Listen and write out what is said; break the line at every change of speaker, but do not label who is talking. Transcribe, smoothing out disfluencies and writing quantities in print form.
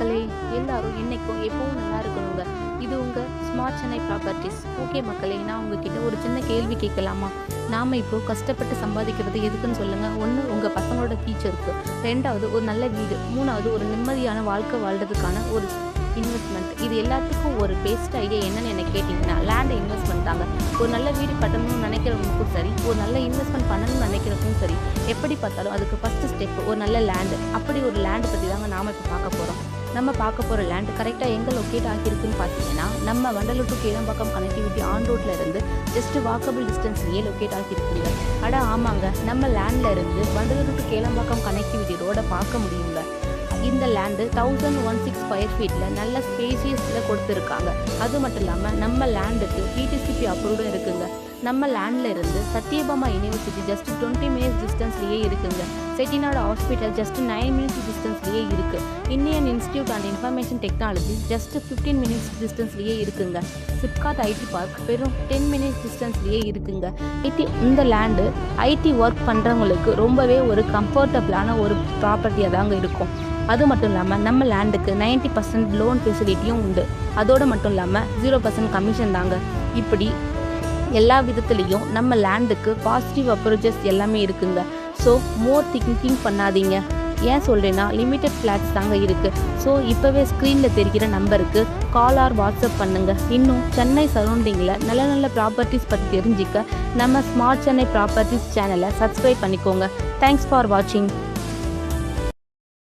மக்களே, எல்லாரும் இன்னைக்கும் எப்பவும் நல்லா இருக்கணுங்க. இது உங்க ஸ்மார்ட் சென்னை ப்ராப்பர்ட்டிஸ். ஓகே மக்களே, நான் உங்ககிட்ட ஒரு சின்ன கேள்வி கேட்கலாமா? நாம இப்போ கஷ்டப்பட்டு சம்பாதிக்கிறது எதுக்குன்னு சொல்லுங்க. ஒன்று உங்க பசங்களோட ஃபியூச்சருக்கு, ரெண்டாவது ஒரு நல்ல வீடு, மூணாவது ஒரு நிம்மதியான வாழ்க்கை வாழ்றதுக்கான ஒரு இன்வெஸ்ட்மெண்ட். இது எல்லாத்துக்கும் ஒரு பெஸ்ட் ஐடியா என்னன்னு என்ன கேட்டிங்கன்னா லேண்ட் இன்வெஸ்ட்மெண்ட் தாங்க. ஒரு நல்ல வீடு கட்டணும்னு நினைக்கிறவங்களுக்கும் சரி, ஒரு நல்ல இன்வெஸ்ட்மெண்ட் பண்ணணும்னு நினைக்கிறவங்களுக்கும் சரி, எப்படி பார்த்தாலும் அதுக்கு ஃபஸ்ட்டு ஸ்டெப் ஒரு நல்ல லேண்டு. அப்படி ஒரு லேண்டு பற்றி தாங்க நாம் இப்போ பார்க்க போகிறோம். நம்ம பார்க்க போகிற லேண்டு கரெக்டாக எங்கே லொக்கேட் ஆகியிருக்குன்னு பார்த்தீங்கன்னா, நம்ம Vandalur to Keelambakkam connectivity on ரோட்டில் இருந்து ஜஸ்ட் வாக்கபிள் டிஸ்டன்ஸ்லேயே லொக்கேட் ஆகியிருக்குங்க. ஆமாங்க, நம்ம லேண்டில் இருந்து வண்டலூர் டு கீழம்பாக்கம் கனெக்டிவிட்டி ரோடை பார்க்க முடியுங்க. இந்த லேண்டு 1016 ஸ்கொயர் ஃபீட்டில் நல்ல ஸ்பேசியஸில் கொடுத்துருக்காங்க. அது மட்டும் இல்லாமல் நம்ம லேண்டுக்கு பிடிசிபி அப்ரூவ்டும் இருக்குங்க. நம்ம லேண்டில் இருந்து சத்யபாமா யூனிவர்சிட்டி ஜஸ்ட் 20 மினிட்ஸ் டிஸ்டன்ஸ்லேயே இருக்குங்க. செட்டிநாடு ஹாஸ்பிட்டல் ஜஸ்ட் 9 மினிட்ஸ் டிஸ்டன்ஸ்லேயே இருக்குது. Indian institute and information technology just 15 minutes டிஸ்டன்ஸ்லேயே இருக்குங்க. சிப்காட் ஐடி பார்க் வெறும் 10 மினிட்ஸ் டிஸ்டன்ஸ்லேயே இருக்குங்க. இந்த லேண்டு ஐடி ஒர்க் பண்ணுறவங்களுக்கு ரொம்பவே ஒரு கம்ஃபர்டபுளான ஒரு ப்ராப்பர்ட்டியாக தாங்க இருக்கும். அது மட்டும் இல்லாமல் நம்ம லேண்டுக்கு 90% லோன் ஃபெசிலிட்டியும் உண்டு. அதோடு மட்டும் இல்லாமல் 0% கமிஷன் தாங்க. இப்படி எல்லா விதத்துலேயும் நம்ம லேண்டுக்கு பாசிட்டிவ் அப்ரோச்சஸ் எல்லாமே இருக்குங்க. ஸோ மோர் திங்கிங் பண்ணாதீங்க. ஏன் சொல்கிறேன்னா லிமிட்டட் ஃப்ளாட்ஸ் தாங்க இருக்குது. ஸோ இப்போவே ஸ்க்ரீனில் தெரிகிற நம்பருக்கு கால் ஆர் வாட்ஸ்அப் பண்ணுங்கள். இன்னும் சென்னை சரௌண்டிங்கில் நல்ல நல்ல ப்ராப்பர்ட்டிஸ் பற்றி தெரிஞ்சிக்க நம்ம ஸ்மார்ட் சென்னை ப்ராப்பர்ட்டிஸ் சேனலை சப்ஸ்கிரைப் பண்ணிக்கோங்க. தேங்க்ஸ் ஃபார் வாட்சிங்.